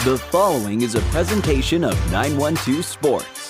The following is a presentation of 912 Sports.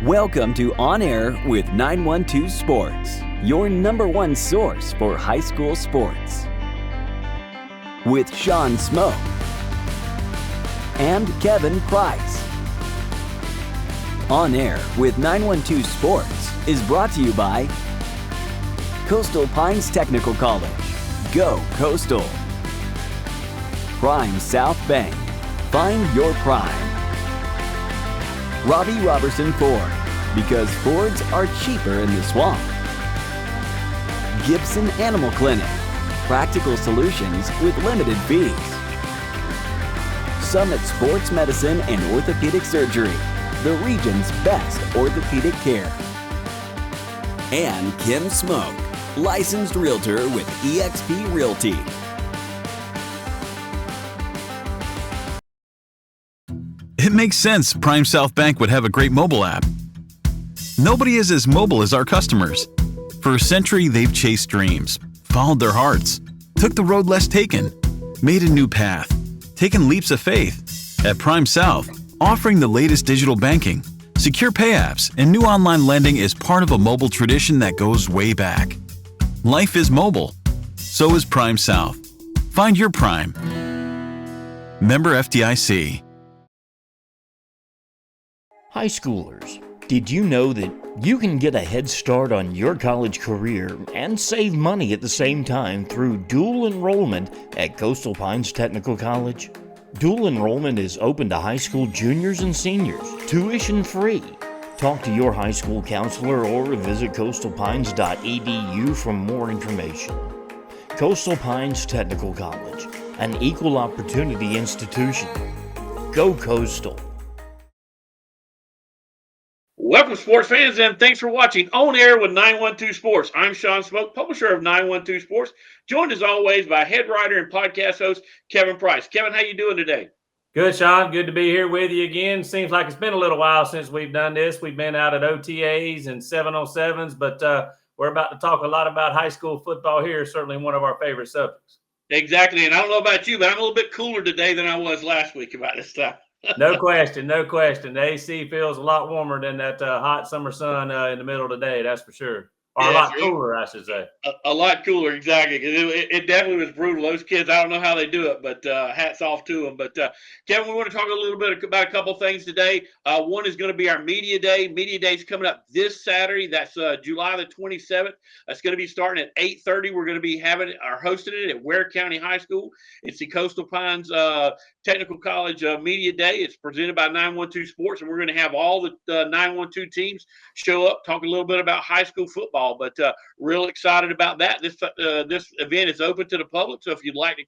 Welcome to On Air with 912 Sports, your number one source for high school sports. With Sean Smoke and Kevin Price. On Air with 912 Sports is brought to you by Coastal Pines Technical College. Go Coastal. Prime South Bank. Find your prime. Robbie Robertson Ford, because Fords are cheaper in the swamp. Gibson Animal Clinic, practical solutions with limited fees. Summit Sports Medicine and Orthopedic Surgery, the region's best orthopedic care. And Kim Smoke, licensed realtor with eXp Realty. It makes sense Prime South Bank would have a great mobile app. Nobody is as mobile as our customers. For a century, they've chased dreams, followed their hearts, took the road less taken, made a new path, taken leaps of faith. At Prime South, offering the latest digital banking, secure pay apps, and new online lending is part of a mobile tradition that goes way back. Life is mobile. So is Prime South. Find your Prime. Member FDIC. High schoolers, did you know that you can get a head start on your college career and save money at the same time through dual enrollment at Coastal Pines Technical College? Dual enrollment is open to high school juniors and seniors, tuition free. Talk to your high school counselor or visit coastalpines.edu for more information. Coastal Pines Technical College, an equal opportunity institution. Go Coastal. Welcome, sports fans, and thanks for watching On Air with 912 Sports. I'm Sean Smoke, publisher of 912 Sports, joined as always by head writer and podcast host Kevin Price. Kevin, how you doing today? Good, Sean. Good to be here with you again. Seems like it's been a little while since we've done this. We've been out at OTAs and 7-on-7s, but we're about to talk a lot about high school football here, certainly one of our favorite subjects. Exactly, and I don't know about you, but I'm a little bit cooler today than I was last week about this time. No question, no question. The AC feels a lot warmer than that hot summer sun in the middle of the day, that's for sure. Or a lot cooler, I should say. A lot cooler, exactly. It definitely was brutal. Those kids, I don't know how they do it, but hats off to them. But, Kevin, we want to talk a little bit about a couple things today. One is going to be our Media Day. Media Day is coming up this Saturday. That's July the 27th. It's going to be starting at 8:30. We're going to be hosting it at Ware County High School. It's the Coastal Pines Technical College Media Day. It's presented by 912 Sports, and we're going to have all the 912 teams show up, talk a little bit about high school football. But real excited about that. This event is open to the public, so if you'd like to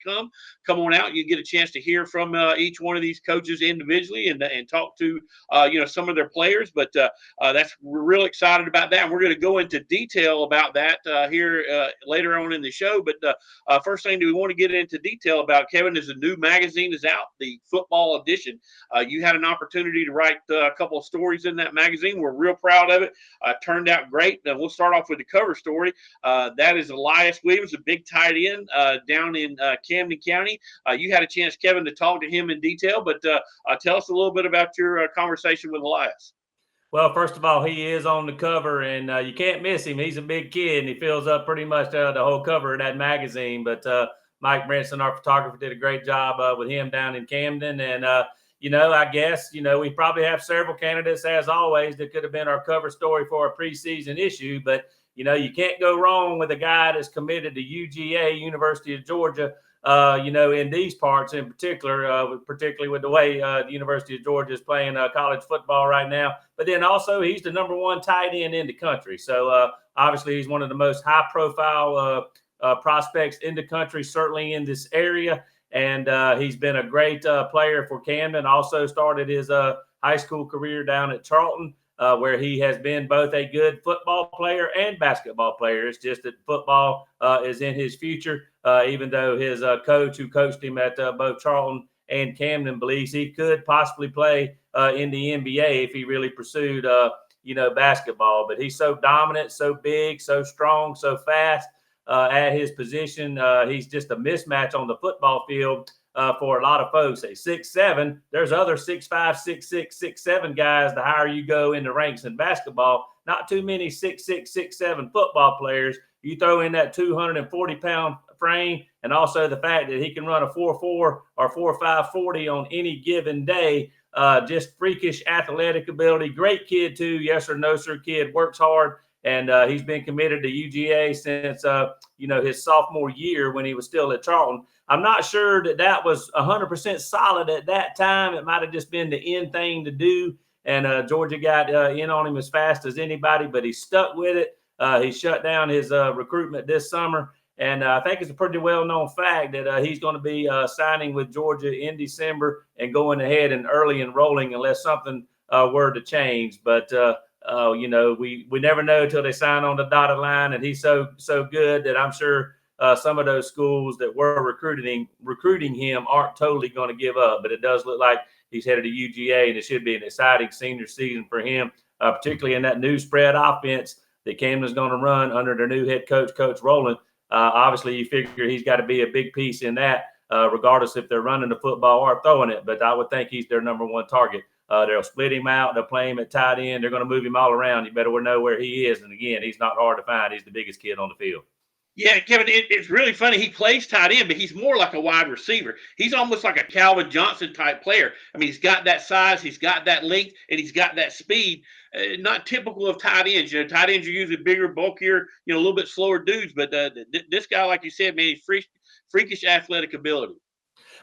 come on out. You get a chance to hear from each one of these coaches individually and talk to some of their players. But we're real excited about that, and we're going to go into detail about that here later on in the show. But first thing that we want to get into detail about, Kevin, is a new magazine is out, the football edition. You had an opportunity to write a couple of stories in that magazine. We're real proud of it. Turned out great. We'll start off with the cover story. That is Elias Williams, a big tight end down in Camden County. You had a chance, Kevin, to talk to him in detail, but tell us a little bit about your conversation with Elias. Well, first of all, he is on the cover, and you can't miss him. He's a big kid, and he fills up pretty much the whole cover of that magazine. But Mike Brinson, our photographer, did a great job with him down in Camden. And, I guess, we probably have several candidates, as always, that could have been our cover story for a preseason issue. But, you can't go wrong with a guy that's committed to UGA, University of Georgia, in these parts in particular, particularly with the way the University of Georgia is playing college football right now. But then also he's the number one tight end in the country. So obviously he's one of the most high-profile prospects in the country, certainly in this area. And he's been a great player for Camden. Also started his high school career down at Charlton, where he has been both a good football player and basketball player. It's just that football is in his future, even though his coach who coached him at both Charlton and Camden believes he could possibly play in the NBA if he really pursued, basketball. But he's so dominant, so big, so strong, so fast at his position. He's just a mismatch on the football field for a lot of folks. At 6'7", there's other 6'5", 6'6", 6'7" guys. The higher you go in the ranks in basketball, not too many 6'6", 6'7" football players. You throw in that 240-pound frame, and also the fact that he can run a 4.4 or 4.5 40 on any given day. Just freakish athletic ability. Great kid too. Yes or no, sir kid. Works hard. And he's been committed to UGA since, his sophomore year when he was still at Charlton. I'm not sure that was 100% solid at that time. It might have just been the in thing to do. And Georgia got in on him as fast as anybody, but he stuck with it. He shut down his recruitment this summer. And I think it's a pretty well-known fact that he's going to be signing with Georgia in December and going ahead and early enrolling unless something were to change. But we never know until they sign on the dotted line, and he's so good that I'm sure some of those schools that were recruiting him aren't totally going to give up. But it does look like he's headed to UGA, and it should be an exciting senior season for him, particularly in that new spread offense that Camden's going to run under their new head coach, Coach Rowland. Obviously, you figure he's got to be a big piece in that, regardless if they're running the football or throwing it. But I would think he's their number one target. They'll split him out. They'll play him at tight end. They're going to move him all around. You better know where he is. And, again, he's not hard to find. He's the biggest kid on the field. Yeah, Kevin, it's really funny. He plays tight end, but he's more like a wide receiver. He's almost like a Calvin Johnson type player. I mean, he's got that size, he's got that length, and he's got that speed. Not typical of tight ends. Tight ends are usually bigger, bulkier, a little bit slower dudes. But this guy, like you said, man, he's freakish athletic ability.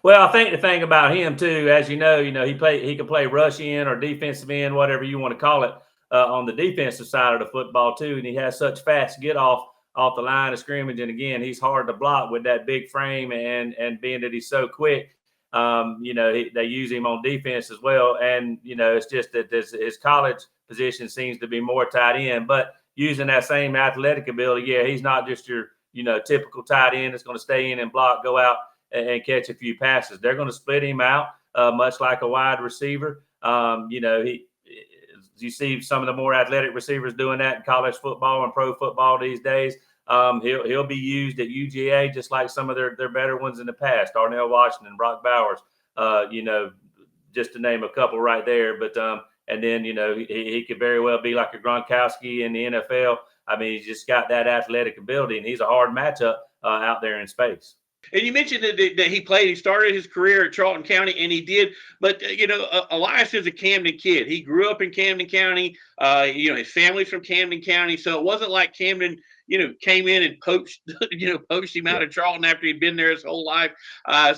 Well, I think the thing about him too, as you know, he can play rush in or defensive end, whatever you want to call it, on the defensive side of the football too. And he has such fast get off the line of scrimmage. And again, he's hard to block with that big frame and being that he's so quick. They use him on defense as well. And, it's just that his college position seems to be more tight end, but using that same athletic ability. Yeah, he's not just your, typical tight end that's going to stay in and block, go out and catch a few passes. They're going to split him out, much like a wide receiver. You see some of the more athletic receivers doing that in college football and pro football these days. He'll be used at UGA just like some of their better ones in the past. Darnell Washington, Brock Bowers, just to name a couple right there. But and then he could very well be like a Gronkowski in the NFL. I mean, he's just got that athletic ability, and he's a hard matchup out there in space. And you mentioned that he started his career at Charlton County, and he did. But, Elias is a Camden kid. He grew up in Camden County. His family's from Camden County. So it wasn't like Camden, came in and poached him out of Charlton after he'd been there his whole life.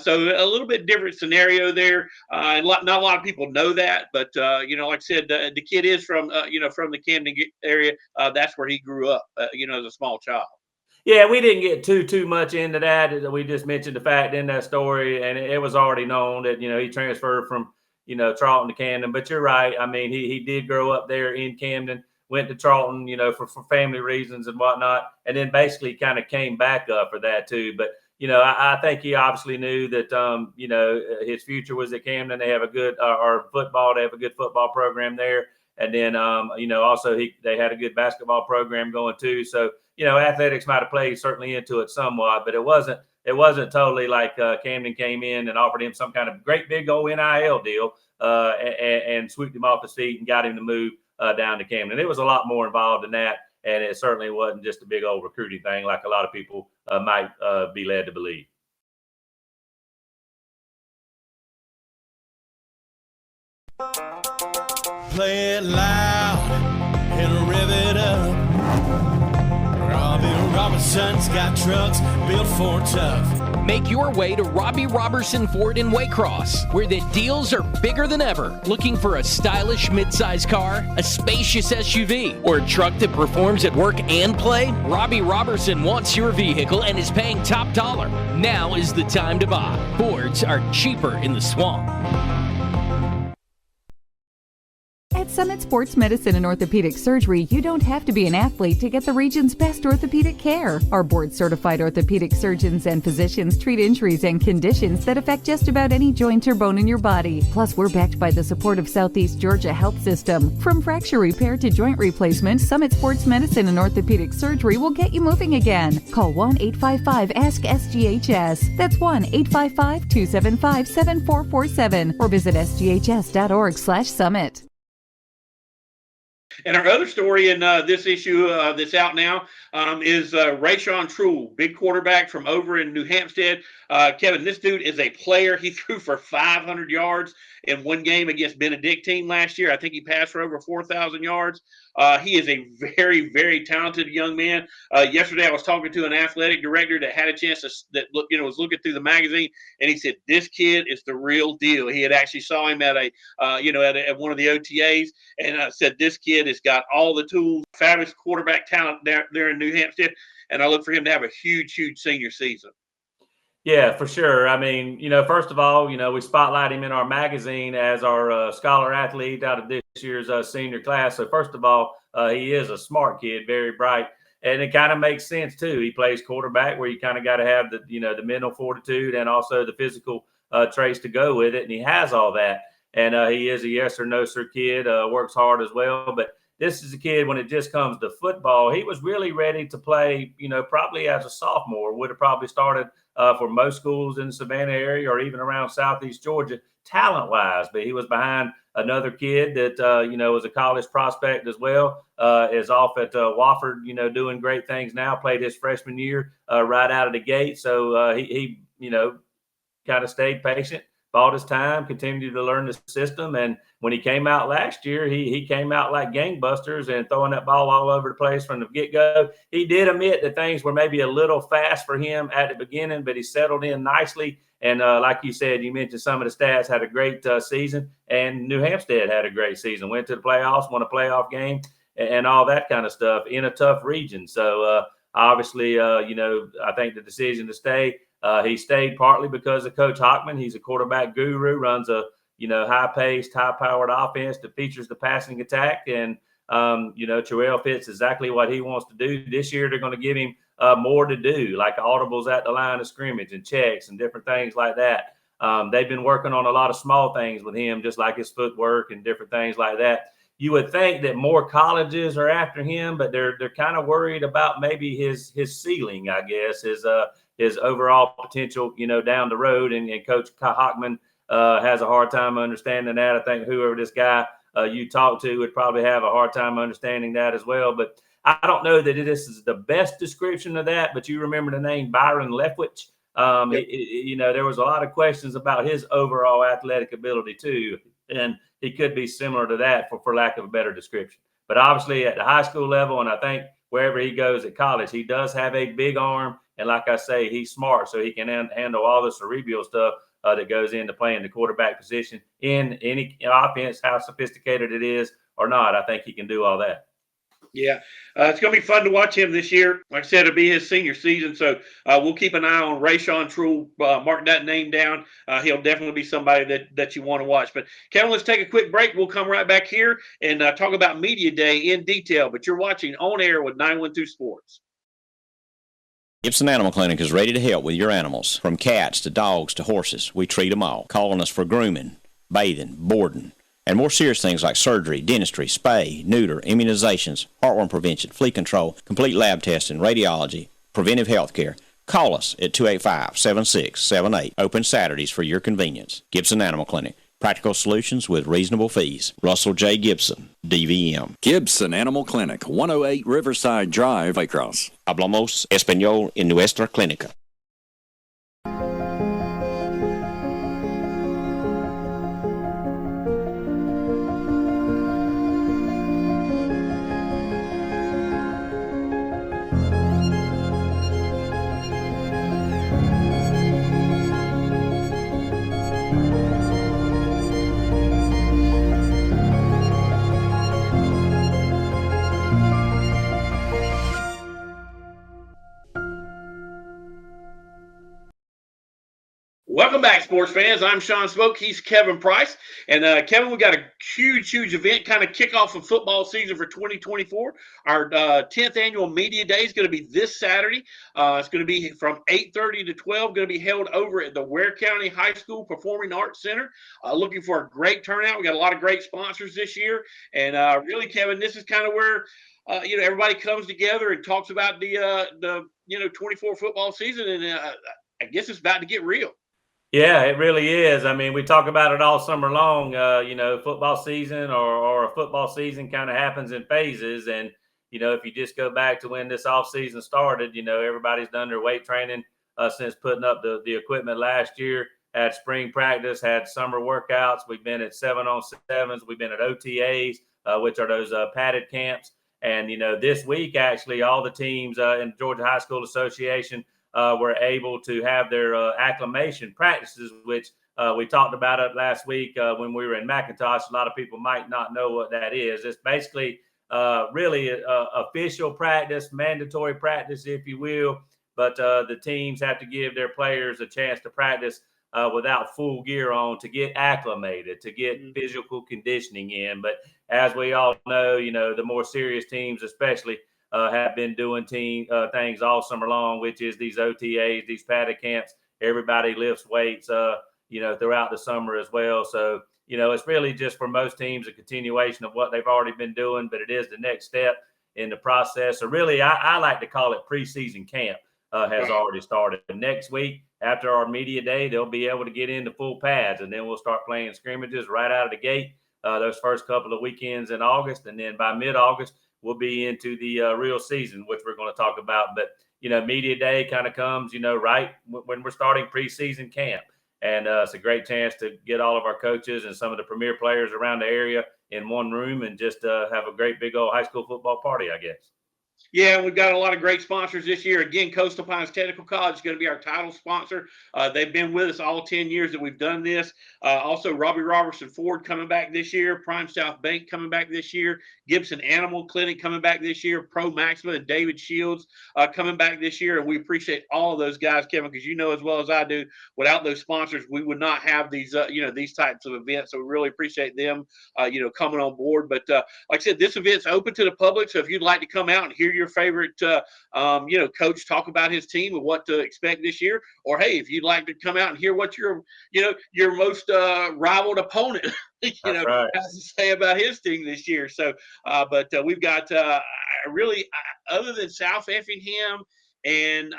So a little bit different scenario there. And not a lot of people know that. But, like I said, the kid is from the Camden area. That's where he grew up, as a small child. Yeah, we didn't get too much into that. We just mentioned the fact in that story, and it was already known that, he transferred from, Charlton to Camden. But you're right. I mean, he did grow up there in Camden, went to Charlton, for family reasons and whatnot, and then basically kind of came back up for that too. But, I think he obviously knew that, his future was at Camden. They have a good they have a good football program there. And then, also they had a good basketball program going too. So, athletics might have played certainly into it somewhat, but it wasn't totally like Camden came in and offered him some kind of great big old NIL deal and swept him off his feet and got him to move down to Camden. It was a lot more involved than that, and it certainly wasn't just a big old recruiting thing like a lot of people might be led to believe. Play it loud and rev it up. Robbie Robertson's got trucks built for tough. Make your way to Robbie Robertson Ford in Waycross, where the deals are bigger than ever? Looking for a stylish midsize car, a spacious SUV, or a truck that performs at work and play? Robbie Robertson wants your vehicle and is paying top dollar. Now is the time to buy. Fords are cheaper in the swamp. At Summit Sports Medicine and Orthopedic Surgery, you don't have to be an athlete to get the region's best orthopedic care. Our board-certified orthopedic surgeons and physicians treat injuries and conditions that affect just about any joint or bone in your body. Plus, we're backed by the support of Southeast Georgia Health System. From fracture repair to joint replacement, Summit Sports Medicine and Orthopedic Surgery will get you moving again. Call 1-855-ASK-SGHS. That's 1-855-275-7447 or visit sghs.org/summit. And our other story in this issue that's out now is Rayshawn Truhl, big quarterback from over in New Hampstead. Kevin, this dude is a player. He threw for 500 yards in one game against Benedictine last year. I think he passed for over 4,000 yards. He is a very, very talented young man. Yesterday, I was talking to an athletic director that had a chance to was looking through the magazine, and he said this kid is the real deal. He had actually saw him at at one of the OTAs, and said this kid has got all the tools, fabulous quarterback talent there in New Hampstead, and I look for him to have a huge, huge senior season. Yeah, for sure. I mean, first of all, we spotlight him in our magazine as our scholar athlete out of this year's senior class. So first of all, he is a smart kid, very bright, and it kind of makes sense too. He plays quarterback, where you kind of got to have the mental fortitude and also the physical traits to go with it, and he has all that. And he is a yes or no sir kid, works hard as well. But this is a kid, when it just comes to football, he was really ready to play, probably as a sophomore, would have probably started for most schools in the Savannah area or even around Southeast Georgia, talent-wise. But he was behind another kid that, was a college prospect as well, is off at Wofford, doing great things now, played his freshman year right out of the gate. So he kind of stayed patient, bought his time, continued to learn the system. And when he came out last year, he came out like gangbusters and throwing that ball all over the place from the get-go. He did admit that things were maybe a little fast for him at the beginning, but he settled in nicely. And like you said, you mentioned some of the stats, had a great season, and New Hampstead had a great season, went to the playoffs, won a playoff game, and all that kind of stuff in a tough region. So obviously, I think the decision to stay, he stayed partly because of Coach Hockman. He's a quarterback guru, runs a high-paced, high-powered offense that features the passing attack. And, Terrell fits exactly what he wants to do. This year, they're going to give him more to do, like audibles at the line of scrimmage and checks and different things like that. They've been working on a lot of small things with him, just like his footwork and different things like that. You would think that more colleges are after him, but they're kind of worried about maybe his ceiling, I guess, his overall potential, down the road. And Coach Hockman has a hard time understanding that. I think whoever this guy you talk to would probably have a hard time understanding that as well. But I don't know that this is the best description of that, but you remember the name Byron Leftwich. There was a lot of questions about his overall athletic ability too, and he could be similar to that for lack of a better description. But obviously at the high school level, and I think wherever he goes at college, he does have a big arm, and like I say, he's smart, so he can handle all the cerebral stuff that goes into playing the quarterback position in any offense, how sophisticated it is or not. I think he can do all that. Yeah, it's going to be fun to watch him this year. Like I said, it'll be his senior season, so we'll keep an eye on Rayshawn Truhl. Mark that name down. He'll definitely be somebody that you want to watch. But, Kevin, let's take a quick break. We'll come right back here and talk about Media Day in detail. But you're watching On Air with 912 Sports. Gibson Animal Clinic is ready to help with your animals. From cats to dogs to horses, we treat them all. Call on us for grooming, bathing, boarding, and more serious things like surgery, dentistry, spay, neuter, immunizations, heartworm prevention, flea control, complete lab testing, radiology, preventive health care. Call us at 285-7678. Open Saturdays for your convenience. Gibson Animal Clinic. Practical solutions with reasonable fees. Russell J. Gibson, DVM. Gibson Animal Clinic, 108 Riverside Drive, Waycross. Hablamos español en nuestra clínica. Welcome back, sports fans. I'm Sean Smoke. He's Kevin Price. And Kevin, we got a huge event, kind of kickoff of football season for 2024. Our 10th annual Media Day is going to be this Saturday. It's going to be from 8:30 to 12, going to be held over at the Ware County High School Performing Arts Center. Looking for a great turnout. We got a lot of great sponsors this year. And really, Kevin, this is kind of where everybody comes together and talks about the 24 football season. And I guess it's about to get real. Yeah, it really is. I mean, we talk about it all summer long. Football season or a football season kind of happens in phases. And, if you just go back to when this off season started, everybody's done their weight training since putting up the equipment last year, had spring practice, had summer workouts. We've been at 7-on-7s. We've been at OTAs, which are those padded camps. And, this week, actually, all the teams in Georgia High School Association were able to have their acclimation practices, which we talked about it last week when we were in McIntosh. A lot of people might not know what that is. It's basically really official practice, mandatory practice, if you will. But the teams have to give their players a chance to practice without full gear on to get acclimated, to get physical conditioning in. But as we all know, the more serious teams, especially, have been doing things all summer long, which is these OTAs, these padded camps. Everybody lifts weights, throughout the summer as well. So, it's really just for most teams a continuation of what they've already been doing, but it is the next step in the process. So really, I like to call it preseason camp has already started. Next week, after our media day, they'll be able to get into full pads, and then we'll start playing scrimmages right out of the gate those first couple of weekends in August. And then by mid-August, we'll be into the real season, which we're going to talk about. But, media day kind of comes, right when we're starting preseason camp. And it's a great chance to get all of our coaches and some of the premier players around the area in one room and just have a great big old high school football party, I guess. Yeah, we've got a lot of great sponsors this year. Again, Coastal Pines Technical College is going to be our title sponsor. They've been with us all 10 years that we've done this. Also, Robbie Robertson Ford coming back this year. Prime South Bank coming back this year. Gibson Animal Clinic coming back this year. Pro Maxima and David Shields coming back this year. And we appreciate all of those guys, Kevin, because you know as well as I do, without those sponsors, we would not have these, these types of events. So we really appreciate them, coming on board. But like I said, this event's open to the public. So if you'd like to come out and hear your favorite, coach talk about his team and what to expect this year, or hey, if you'd like to come out and hear what your most rivaled opponent, right, has to say about his team this year. So, but we've got really, other than South Effingham and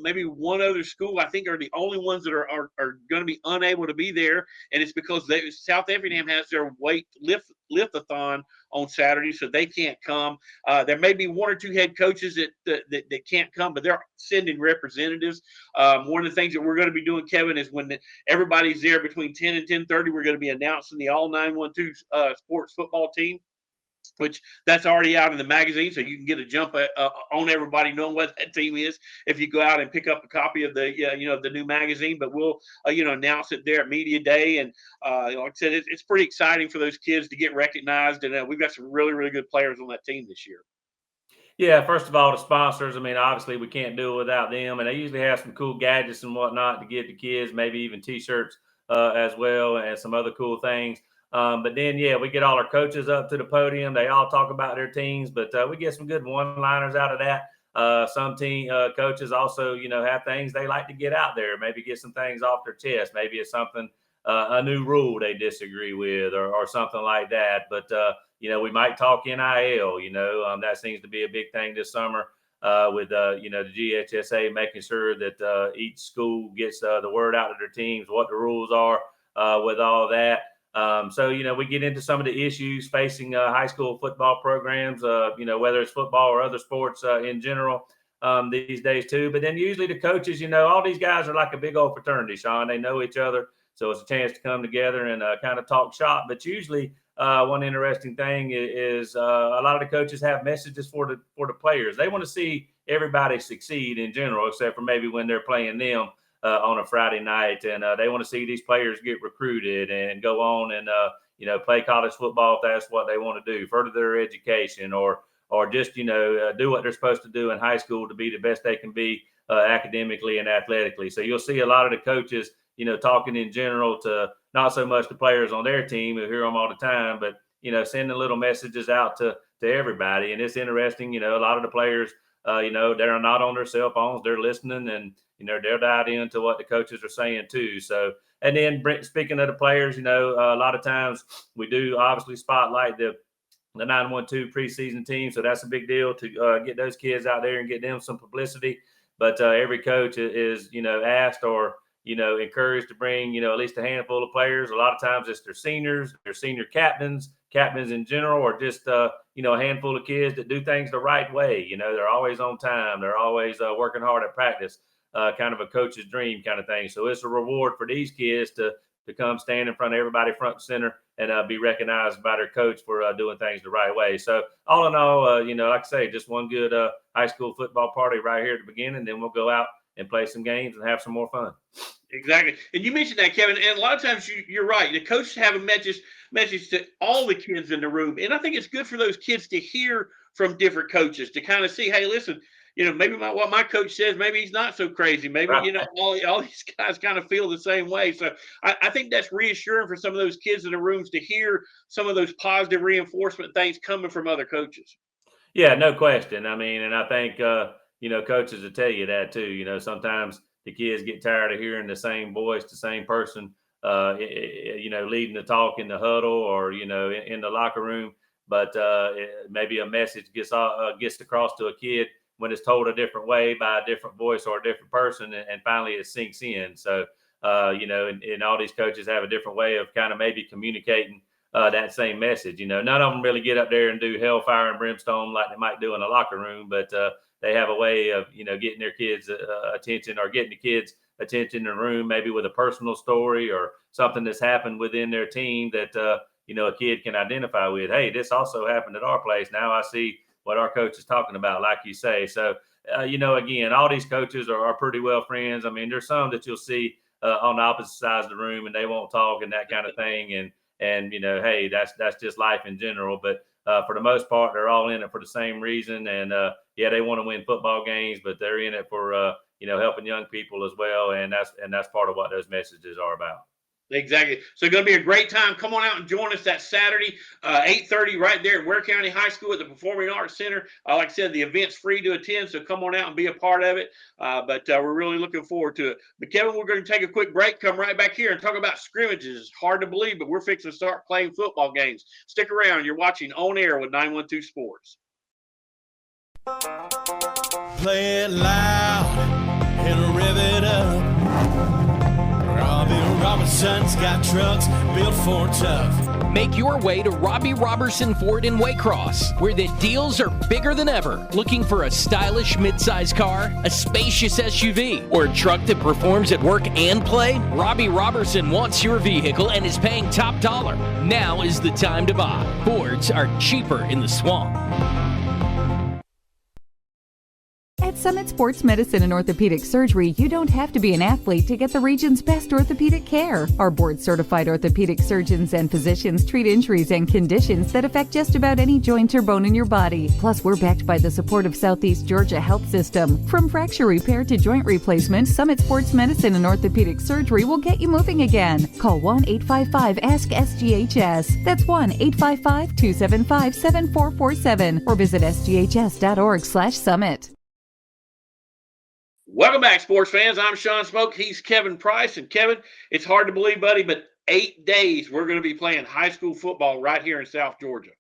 maybe one other school, I think are the only ones that are going to be unable to be there, and it's because South Effingham has their lift-a-thon on Saturday, so they can't come. There may be one or two head coaches that can't come, but they're sending representatives. One of the things that we're going to be doing, Kevin, is when everybody's there between 10 and 10:30, we're going to be announcing the All-912 sports football team, which that's already out in the magazine, so you can get a jump on everybody knowing what that team is if you go out and pick up a copy of the the new magazine. But we'll announce it there at media day, and like I said, it's pretty exciting for those kids to get recognized, and we've got some really, really good players on that team this year. Yeah, first of all, the sponsors, I mean, obviously we can't do it without them, and they usually have some cool gadgets and whatnot to give the kids, maybe even T-shirts as well, and some other cool things. But then, yeah, we get all our coaches up to the podium. They all talk about their teams, but we get some good one-liners out of that. Some team coaches also, have things they like to get out there, maybe get some things off their chest. Maybe it's something, a new rule they disagree with or something like that. But, we might talk NIL, that seems to be a big thing this summer with, the GHSA making sure that each school gets the word out to their teams, what the rules are with all that. So, we get into some of the issues facing high school football programs, whether it's football or other sports in general these days too. But then usually the coaches, all these guys are like a big old fraternity, Sean. They know each other. So it's a chance to come together and kind of talk shop. But usually one interesting thing is a lot of the coaches have messages for the players. They want to see everybody succeed in general, except for maybe when they're playing them on a Friday night, and they want to see these players get recruited and go on and play college football if that's what they want to do, further their education, or just do what they're supposed to do in high school to be the best they can be academically and athletically. So you'll see a lot of the coaches talking in general to not so much the players on their team who hear them all the time, but, sending little messages out to everybody. And it's interesting, a lot of the players, they're not on their cell phones. They're listening and, they're dialed into what the coaches are saying too. So, and then speaking of the players, a lot of times we do obviously spotlight the 912 preseason team. So that's a big deal to get those kids out there and get them some publicity. But every coach is, asked or, encouraged to bring, at least a handful of players. A lot of times it's their seniors, their senior captains in general, or just, a handful of kids that do things the right way. They're always on time. They're always working hard at practice, kind of a coach's dream kind of thing. So it's a reward for these kids to come stand in front of everybody front and center and be recognized by their coach for doing things the right way. So all in all, like I say, just one good high school football party right here at the beginning. Then we'll go out and play some games and have some more fun. Exactly. And you mentioned that, Kevin, and a lot of times you're right. The coaches have a message to all the kids in the room. And I think it's good for those kids to hear from different coaches to kind of see, hey, listen, maybe what my coach says, maybe he's not so crazy. Maybe, all these guys kind of feel the same way. So I think that's reassuring for some of those kids in the rooms to hear some of those positive reinforcement things coming from other coaches. Yeah, no question. I mean, and I think, coaches will tell you that too. Sometimes the kids get tired of hearing the same voice, the same person, leading the talk in the huddle or, in the locker room. But maybe a message gets across to a kid when it's told a different way by a different voice or a different person, and finally it sinks in. So, and all these coaches have a different way of kind of maybe communicating that same message. None of them really get up there and do hellfire and brimstone like they might do in the locker room, but they have a way of, getting their kids' attention or getting the kids' attention in the room, maybe with a personal story or something that's happened within their team that, a kid can identify with. Hey, this also happened at our place. Now I see what our coach is talking about, like you say. So, again, all these coaches are pretty well friends. I mean, there's some that you'll see on the opposite sides of the room and they won't talk and that kind of thing. And hey, that's just life in general. But for the most part, they're all in it for the same reason. And they want to win football games, but they're in it for helping young people as well. And that's part of what those messages are about. Exactly. So it's going to be a great time. Come on out and join us that Saturday, 8:30 right there at Ware County High School at the Performing Arts Center. Like I said, the event's free to attend, so come on out and be a part of it. But we're really looking forward to it. But, Kevin, we're going to take a quick break, come right back here and talk about scrimmages. It's hard to believe, but we're fixing to start playing football games. Stick around. You're watching On Air with 912 Sports. Play it loud and rev it up. Robbie Robinson's got trucks built for tough. Make your way to Robbie Robertson Ford in Waycross, where the deals are bigger than ever. Looking for a stylish midsize car, a spacious SUV, or a truck that performs at work and play? Robbie Robertson wants your vehicle and is paying top dollar. Now is the time to buy. Fords are cheaper in the swamp. At Summit Sports Medicine and Orthopedic Surgery, you don't have to be an athlete to get the region's best orthopedic care. Our board-certified orthopedic surgeons and physicians treat injuries and conditions that affect just about any joint or bone in your body. Plus, we're backed by the support of Southeast Georgia Health System. From fracture repair to joint replacement, Summit Sports Medicine and Orthopedic Surgery will get you moving again. Call 1-855-ASK-SGHS. That's 1-855-275-7447 or visit sghs.org/summit. Welcome back, sports fans. I'm Sean Smoke. He's Kevin Price. And Kevin, it's hard to believe, buddy, but 8 days we're going to be playing high school football right here in South Georgia.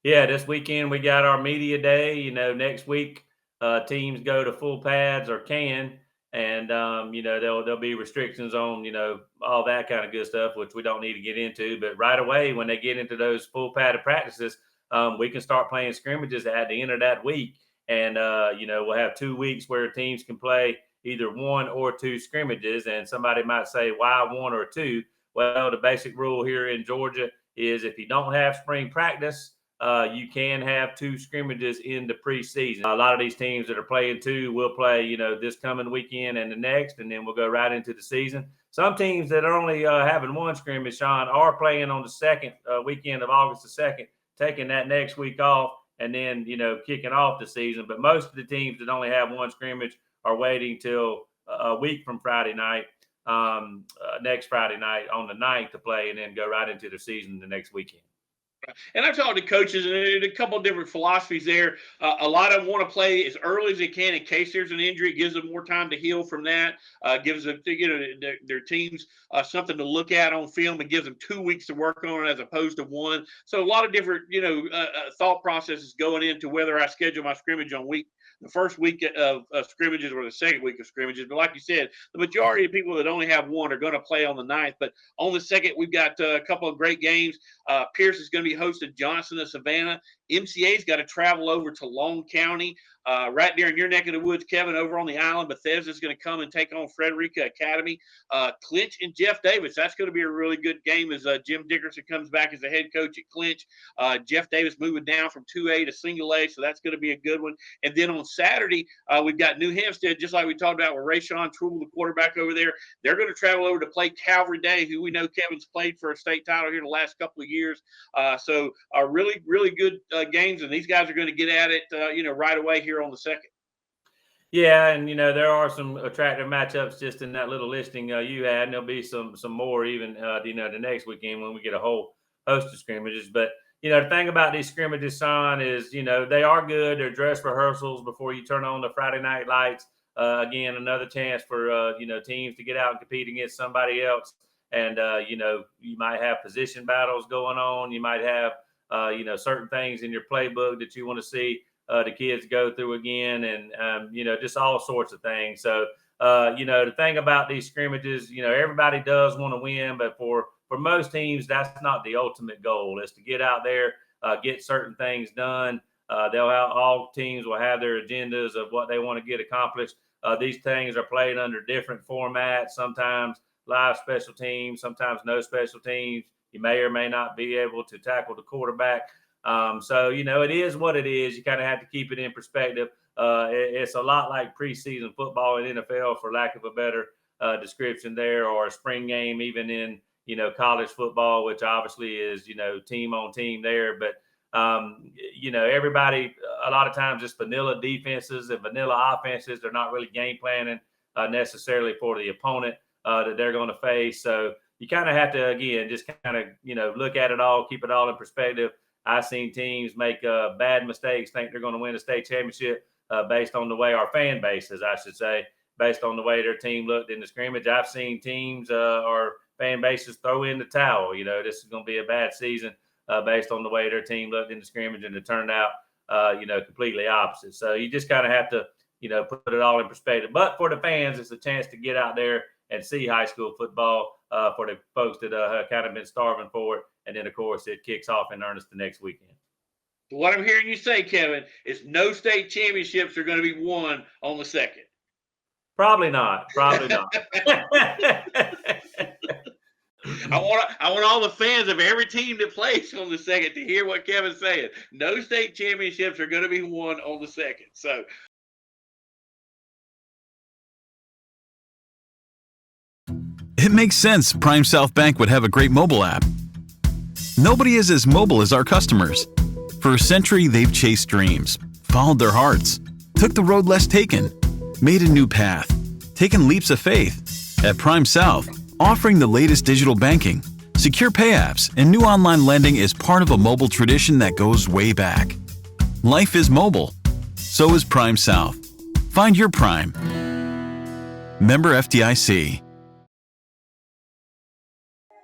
Yeah, this weekend we got our media day. Next week teams go to full pads or can, and there'll be restrictions on all that kind of good stuff, which we don't need to get into. But right away when they get into those full padded practices, we can start playing scrimmages at the end of that week. And, we'll have 2 weeks where teams can play either 1 or 2 scrimmages. And somebody might say, why 1 or 2? Well, the basic rule here in Georgia is if you don't have spring practice, you can have 2 scrimmages in the preseason. A lot of these teams that are playing 2 will play, this coming weekend and the next, and then we'll go right into the season. Some teams that are only having 1 scrimmage, Sean, are playing on the second weekend of August the 2nd, taking that next week off, and then, kicking off the season. But most of the teams that only have 1 scrimmage are waiting till a week from Friday night next Friday night on the 9th to play, and then go right into the season the next weekend. And I've talked to coaches, and a couple of different philosophies there. A lot of them want to play as early as they can in case there's an injury. It gives them more time to heal from that. Gives them, their teams something to look at on film, and gives them 2 weeks to work on it as opposed to one. So a lot of different, thought processes going into whether I schedule my scrimmage on the first week of scrimmages or the second week of scrimmages. But like you said, the majority of people that only have one are going to play on the 9th. But on the second, we've got a couple of great games. Pierce is going to be hosting Johnson of Savannah. MCA's got to travel over to Long County, right there in your neck of the woods, Kevin, over on the island. Bethesda's going to come and take on Frederica Academy. Clinch and Jeff Davis, that's going to be a really good game as Jim Dickerson comes back as the head coach at Clinch. Jeff Davis moving down from 2A to single A, so that's going to be a good one. And then on Saturday, we've got New Hampstead, just like we talked about with Rayshawn Trubel, the quarterback over there. They're going to travel over to play Calvary Day, who we know Kevin's played for a state title here the last couple of years. So really, really good games, and these guys are going to get at it, right away here on the second. Yeah, and there are some attractive matchups just in that little listing you had, and there'll be some more even the next weekend when we get a whole host of scrimmages. But the thing about these scrimmages, son, is they are good. They're dress rehearsals before you turn on the Friday night lights. Again, another chance for teams to get out and compete against somebody else. And you might have position battles going on. You might have certain things in your playbook that you want to see the kids go through again, and just all sorts of things. So the thing about these scrimmages, everybody does want to win, but for most teams, that's not the ultimate goal. Is to get out there, get certain things done. All teams will have their agendas of what they want to get accomplished. These things are played under different formats. Sometimes live special teams, sometimes no special teams. You may or may not be able to tackle the quarterback. So it is what it is. You kind of have to keep it in perspective. It's a lot like preseason football in NFL, for lack of a better description there, or a spring game, even in college football, which obviously is team on team there. But everybody, a lot of times it's vanilla defenses and vanilla offenses. They're not really game planning necessarily for the opponent that they're going to face. So you kind of have to, again, just kind of look at it all, keep it all in perspective. I've seen teams make bad mistakes, think they're going to win a state championship based on the way our fan base is, I should say, based on the way their team looked in the scrimmage. I've seen teams or fan bases throw in the towel. This is going to be a bad season based on the way their team looked in the scrimmage, and it turned out, completely opposite. So you just kind of have to, put it all in perspective. But for the fans, it's a chance to get out there and see high school football for the folks that have kind of been starving for it. And then, of course, it kicks off in earnest the next weekend. What I'm hearing you say, Kevin, is no state championships are going to be won on the second. Probably not. I want all the fans of every team that plays on the second to hear what Kevin's saying. No state championships are going to be won on the second. So It makes sense Prime South Bank would have a great mobile app. Nobody is as mobile as our customers. For a century, they've chased dreams, followed their hearts, took the road less taken, made a new path, taken leaps of faith. At Prime South, offering the latest digital banking, secure pay apps, and new online lending is part of a mobile tradition that goes way back. Life is mobile. So is Prime South. Find your Prime. Member FDIC.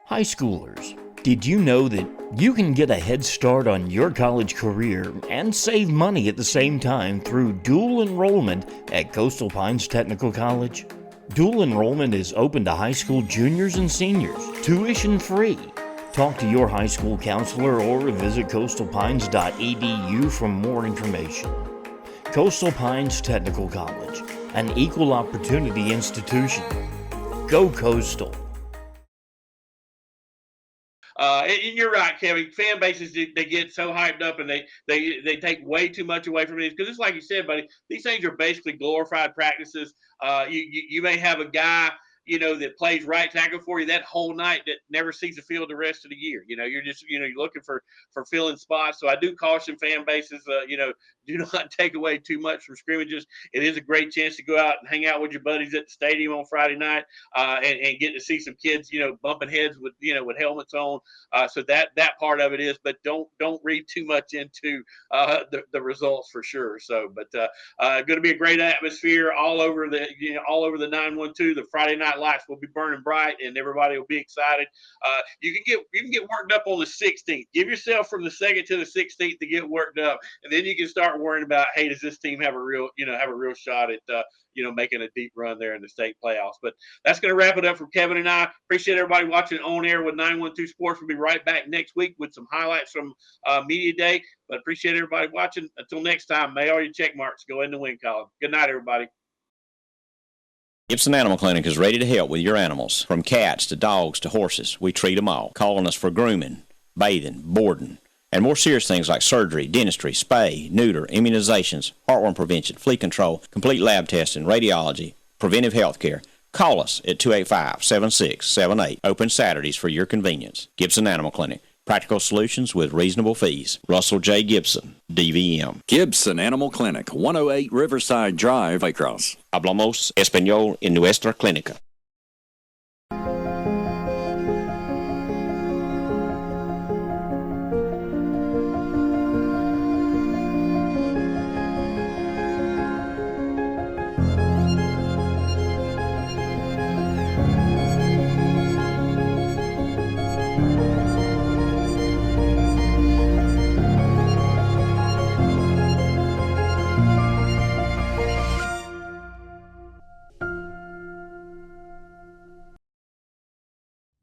High schoolers, did you know that you can get a head start on your college career and save money at the same time through dual enrollment at Coastal Pines Technical College? Dual enrollment is open to high school juniors and seniors, tuition free. Talk to your high school counselor or visit coastalpines.edu for more information. Coastal Pines Technical College, an equal opportunity institution. Go Coastal. And you're right, Kevin. Fan bases, they get so hyped up, and they take way too much away from it. Because it's like you said, buddy, these things are basically glorified practices. You may have a guy, that plays right tackle for you that whole night that never sees the field the rest of the year. You're just, you're looking for filling spots. So I do caution fan bases, do not take away too much from scrimmages. It is a great chance to go out and hang out with your buddies at the stadium on Friday night, and get to see some kids, bumping heads with, with helmets on. So that part of it is, but don't read too much into the results for sure. So, but going to be a great atmosphere all over the 912. The Friday night lights will be burning bright, and everybody will be excited. You can get worked up on the 16th. Give yourself from the 2nd to the 16th to get worked up, and then you can start worrying about, hey, does this team have a real shot at making a deep run there in the state playoffs. But that's going to wrap it up from Kevin and I. Appreciate everybody watching On Air with 912 Sports. We'll be right back next week with some highlights from Media Day. But appreciate everybody watching. Until next time, may all your check marks go in the win column. Good night, everybody. Gibson Animal Clinic is ready to help with your animals. From cats to dogs to horses, we treat them all. Calling us for grooming, bathing, boarding, and more serious things like surgery, dentistry, spay, neuter, immunizations, heartworm prevention, flea control, complete lab testing, radiology, preventive health care. Call us at 285-7678. Open Saturdays for your convenience. Gibson Animal Clinic. Practical solutions with reasonable fees. Russell J. Gibson, DVM. Gibson Animal Clinic, 108 Riverside Drive, Waycross. Hablamos español en nuestra clínica.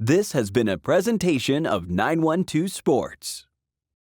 This has been a presentation of 912 Sports.